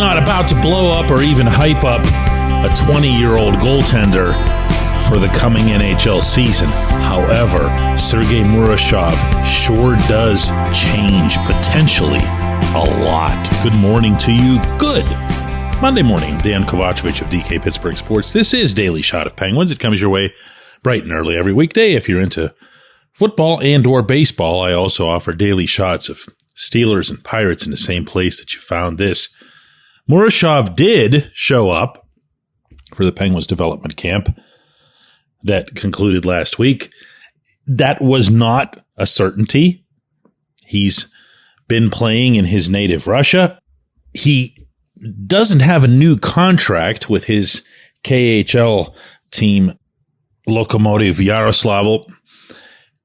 not about to blow up or even hype up a 20-year-old goaltender for the coming NHL season. However, Sergei Murashov sure does change potentially a lot. Good morning to you. Good Monday morning. Dejan Kovacevic of DK Pittsburgh Sports. This is Daily Shot of Penguins. It comes your way bright and early every weekday. If you're into football and or baseball, I also offer daily shots of Steelers and Pirates in the same place that you found this. Murashov did show up for the Penguins development camp that concluded last week. That was not a certainty. He's been playing in his native Russia. He doesn't have a new contract with his KHL team, Lokomotiv Yaroslavl.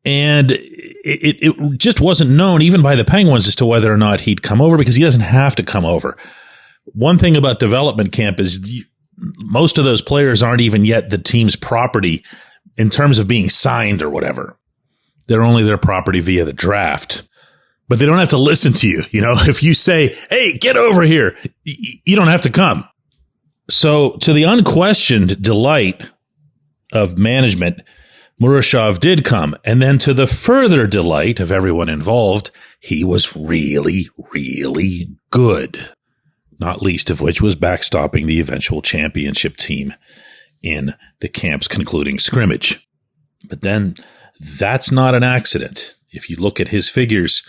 And it just wasn't known, even by the Penguins, as to whether or not he'd come over, because he doesn't have to come over. One thing about development camp is most of those players aren't even yet the team's property in terms of being signed or whatever. They're only their property via the draft. But they don't have to listen to you. You know, if you say, hey, get over here, you don't have to come. So to the unquestioned delight of management, Murashov did come. And then to the further delight of everyone involved, he was really, really good. Not least of which was backstopping the eventual championship team in the camp's concluding scrimmage. But then that's not an accident. If you look at his figures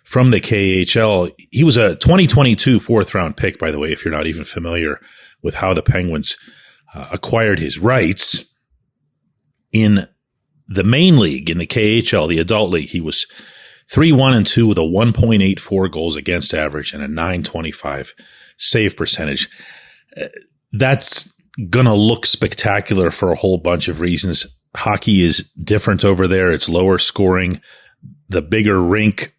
from the KHL, he was a 2022 fourth-round pick, by the way, if you're not even familiar with how the Penguins acquired his rights. In the main league, in the KHL, the adult league, he was 3-1-2 with a 1.84 goals against average and a .925 save percentage. That's going to look spectacular for a whole bunch of reasons. Hockey is different over there. It's lower scoring. The bigger rink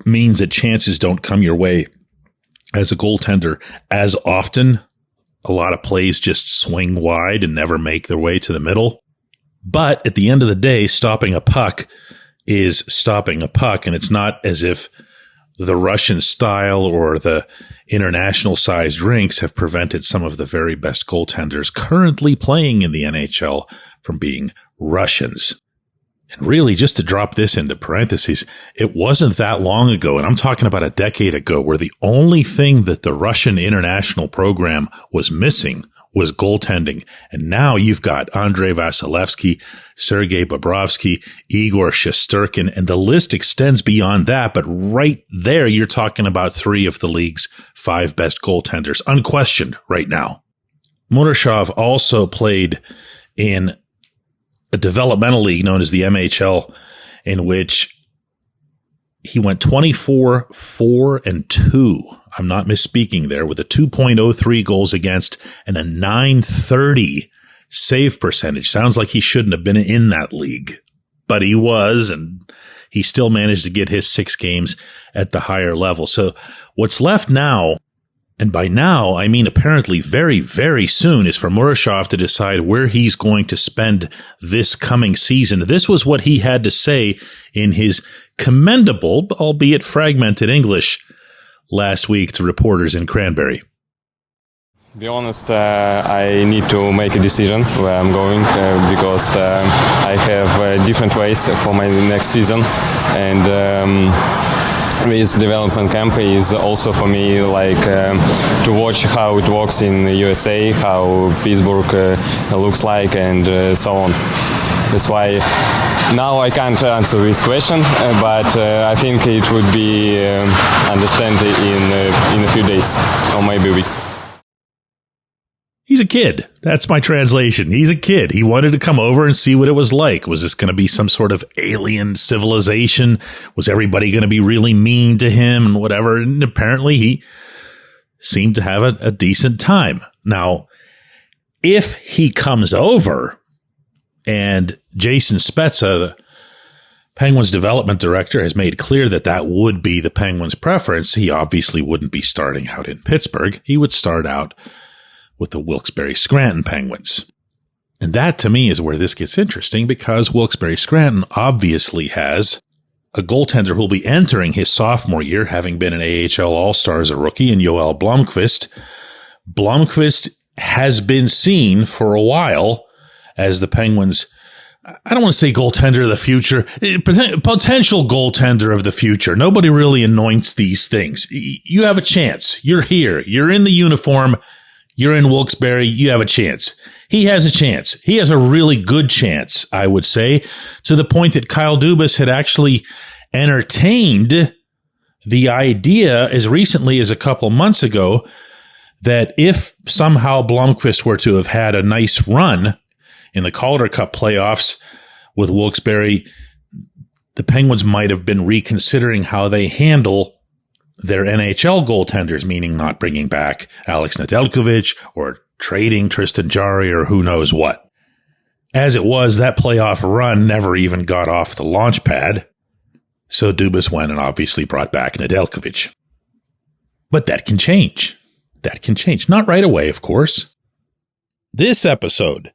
means that chances don't come your way as a goaltender as often. A lot of plays just swing wide and never make their way to the middle. But at the end of the day, stopping a puck is stopping a puck, and it's not as if the Russian style or the international sized rinks have prevented some of the very best goaltenders currently playing in the NHL from being Russians. And really, just to drop this into parentheses, it wasn't that long ago, and I'm talking about a decade ago, where the only thing that the Russian international program was missing was goaltending. And now you've got Andrei Vasilevsky, Sergei Bobrovsky, Igor Shesterkin, and the list extends beyond that. But right there, you're talking about three of the league's five best goaltenders, unquestioned right now. Murashov also played in a developmental league known as the MHL, in which he went 24-4-2. I'm not misspeaking there, with a 2.03 goals against and a .930 save percentage. Sounds like he shouldn't have been in that league, but he was, and he still managed to get his 6 games at the higher level. So what's left now, and by now, I mean apparently very, very soon, is for Murashov to decide where he's going to spend this coming season. This was what he had to say in his commendable, albeit fragmented English last week to reporters in Cranberry. To be honest, I need to make a decision where I'm going because I have different ways for my next season, and this development camp is also for me like to watch how it works in the USA, how Pittsburgh looks like, and so on. That's why now I can't answer this question, but I think it would be understand in a few days or maybe weeks. He's a kid. That's my translation. He's a kid. He wanted to come over and see what it was like. Was this going to be some sort of alien civilization? Was everybody going to be really mean to him and whatever? And apparently he seemed to have a decent time. Now, if he comes over and Jason Spezza, the Penguins development director, has made clear that that would be the Penguins' preference, he obviously wouldn't be starting out in Pittsburgh. He would start out with the Wilkes-Barre-Scranton Penguins. And that, to me, is where this gets interesting, because Wilkes-Barre-Scranton obviously has a goaltender who will be entering his sophomore year, having been an AHL All-Star as a rookie, in Joel Blomqvist. Blomqvist has been seen for a while as the Penguins', I don't want to say goaltender of the future, potential goaltender of the future. Nobody really anoints these things. You have a chance. You're here. You're in the uniform. You're in Wilkes-Barre. You have a chance. He has a chance. He has a really good chance, I would say, to the point that Kyle Dubas had actually entertained the idea as recently as a couple months ago that if somehow Blomqvist were to have had a nice run in the Calder Cup playoffs with Wilkes-Barre, the Penguins might have been reconsidering how they handle their NHL goaltenders, meaning not bringing back Alex Nedeljkovic or trading Tristan Jarry or who knows what. As it was, that playoff run never even got off the launch pad, so Dubas went and obviously brought back Nedeljkovic. But that can change. That can change. Not right away, of course. This episode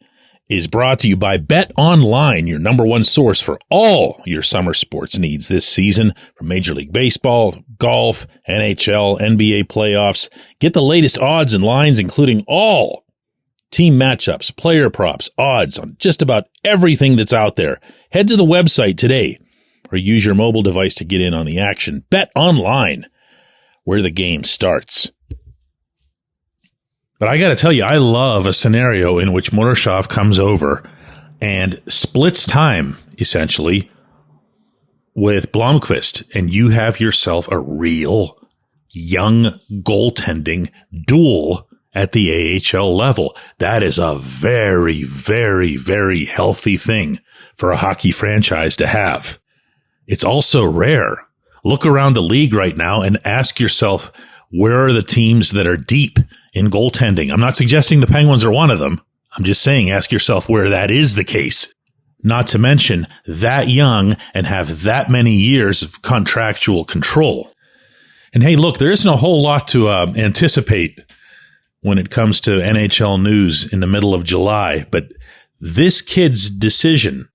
is brought to you by Bet Online, your number one source for all your summer sports needs this season, from Major League Baseball, golf, NHL, NBA playoffs. Get the latest odds and lines, including all team matchups, player props, odds on just about everything that's out there. Head to the website today or use your mobile device to get in on the action. Bet Online, where the game starts. But I got to tell you, I love a scenario in which Murashov comes over and splits time, essentially, with Blomqvist, and you have yourself a real young goaltending duel at the AHL level. That is a very, very, very healthy thing for a hockey franchise to have. It's also rare. Look around the league right now and ask yourself, where are the teams that are deep in goaltending? I'm not suggesting the Penguins are one of them. I'm just saying, ask yourself where that is the case. Not to mention that young and have that many years of contractual control. And hey, look, there isn't a whole lot to anticipate when it comes to NHL news in the middle of July, but this kid's decision,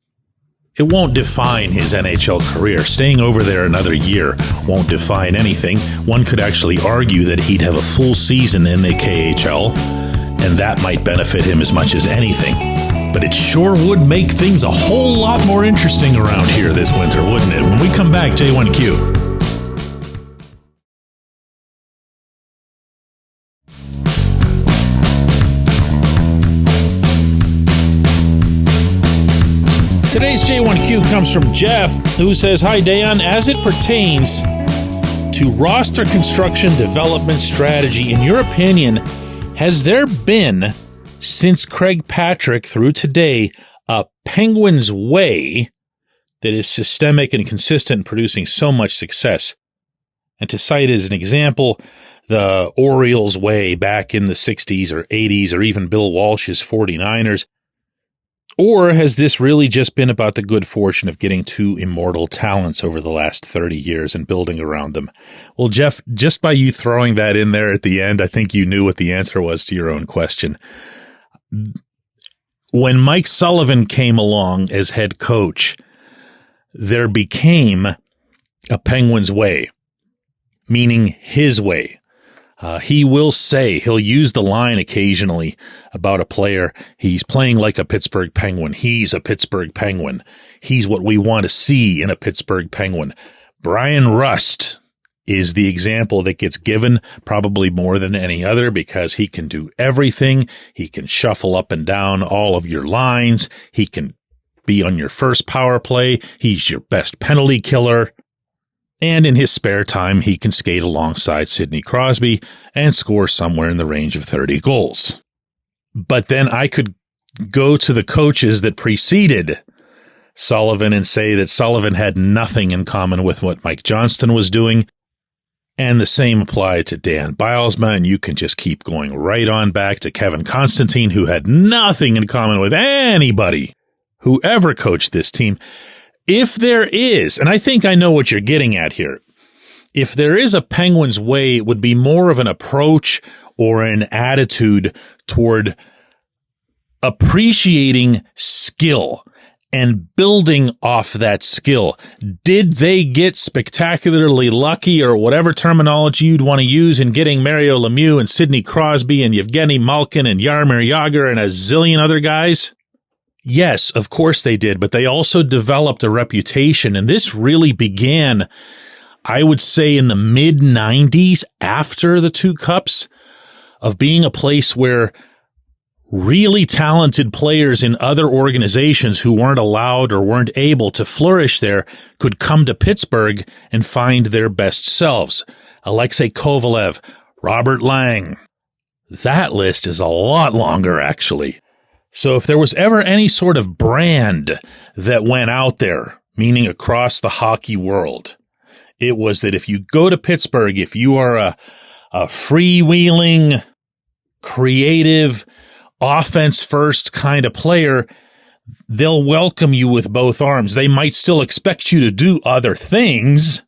it won't define his NHL career. Staying over there another year won't define anything. One could actually argue that he'd have a full season in the KHL, and that might benefit him as much as anything. But it sure would make things a whole lot more interesting around here this winter, wouldn't it? When we come back, J1Q. Today's J1Q comes from Jeff, who says, "Hi, Dejan. As it pertains to roster construction development strategy, in your opinion, has there been, since Craig Patrick through today, a Penguins way that is systemic and consistent in producing so much success?" And to cite as an example, the Orioles way back in the 60s or 80s, or even Bill Walsh's 49ers. Or has this really just been about the good fortune of getting two immortal talents over the last 30 years and building around them? Well, Jeff, just by you throwing that in there at the end, I think you knew what the answer was to your own question. When Mike Sullivan came along as head coach, there became a Penguins way, meaning his way. He will say, he'll use the line occasionally about a player, he's playing like a Pittsburgh Penguin. He's a Pittsburgh Penguin. He's what we want to see in a Pittsburgh Penguin. Brian Rust is the example that gets given probably more than any other because he can do everything. He can shuffle up and down all of your lines. He can be on your first power play. He's your best penalty killer. And in his spare time, he can skate alongside Sidney Crosby and score somewhere in the range of 30 goals. But then I could go to the coaches that preceded Sullivan and say that Sullivan had nothing in common with what Mike Johnston was doing. And the same applied to Dan Bylsma, and you can just keep going right on back to Kevin Constantine, who had nothing in common with anybody who ever coached this team. If there is, and I think I know what you're getting at here, if there is a Penguins way, it would be more of an approach or an attitude toward appreciating skill and building off that skill. Did they get spectacularly lucky, or whatever terminology you'd want to use, in getting Mario Lemieux and Sidney Crosby and Yevgeny Malkin and Jaromir Jagr and a zillion other guys? Yes, of course they did, but they also developed a reputation, and this really began, I would say, in the mid-90s, after the two cups, of being a place where really talented players in other organizations who weren't allowed or weren't able to flourish there could come to Pittsburgh and find their best selves. Alexei Kovalev, Robert Lang. That list is a lot longer, actually. So if there was ever any sort of brand that went out there, meaning across the hockey world, it was that if you go to Pittsburgh, if you are a freewheeling, creative, offense-first kind of player, they'll welcome you with both arms. They might still expect you to do other things,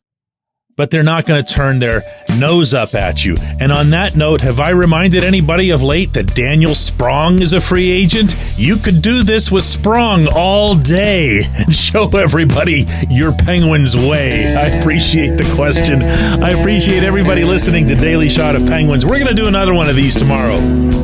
but they're not going to turn their nose up at you. And on that note, have I reminded anybody of late that Daniel Sprong is a free agent? You could do this with Sprong all day and show everybody your Penguins way. I appreciate the question. I appreciate everybody listening to Daily Shot of Penguins. We're going to do another one of these tomorrow.